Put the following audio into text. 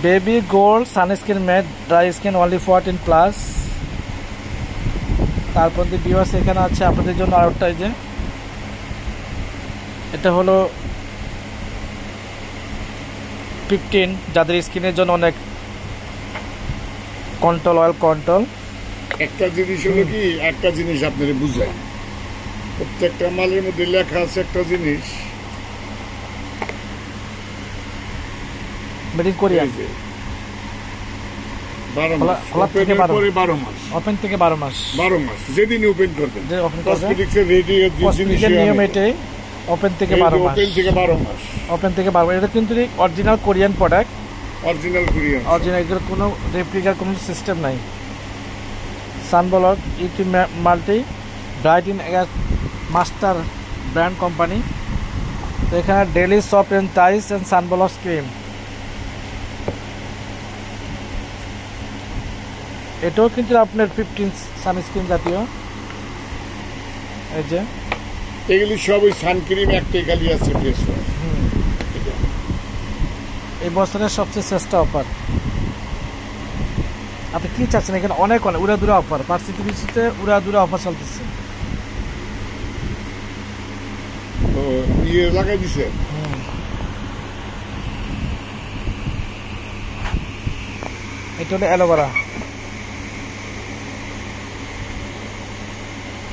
Baby gold sunscreen matte dry skin only 14+। তারপর viewers এখানে আছে আপনাদের জন্য আরেকটা, এই যে এটা হলো 15, যাদের স্কিনের জন্য অনেক কন্ট্রোল অয়েল কন্ট্রোল। একটা জিনিস হলো কি, একটা জিনিস আপনারা বুঝাই, প্রত্যেকটা মালের মধ্যে লেখা আছে একটা জিনিস, মেড ইন কোরিয়া, 12 মাস, ওপেন থেকে 12 মাস, 12 মাস যেদিন ওপেন করবেন, কসমেটিক্সের রেডি কসমেটিক্সের নিয়ম এটাই, ওপেন থেকে 12 মাস, ওপেন থেকে 12 মাস, ওপেন থেকে 12। এটা কিন্তু original Korean product, original Korean, original, এগুলো কোনো রেপ্লিকার কোনো সিস্টেম নাই। সানব্লক ইউটি multi brightening master brand company. তো এখানে ডেইলি সফট অ্যান্ড টাইস অ্যান্ড সানব্লক ক্রিম, এটাও কিন্তু আপনার 15 সানস্ক্রিন জাতীয়। এই যে এগুলি সব ওই সানক্রিম একটাই খালি আছে ফেস ওয়াশ। এই বছরের সবচেয়ে শ্রেষ্ঠ অফার। আপনি কি চাচ্ছেন? এখানে অনেক উড়াদুরা অফার, পার্সিটিভিটিতে উড়াদুরা অফার চলতেছে। তো ইয়ে লাগাই দিছে, এটা হলো অ্যালোভেরা।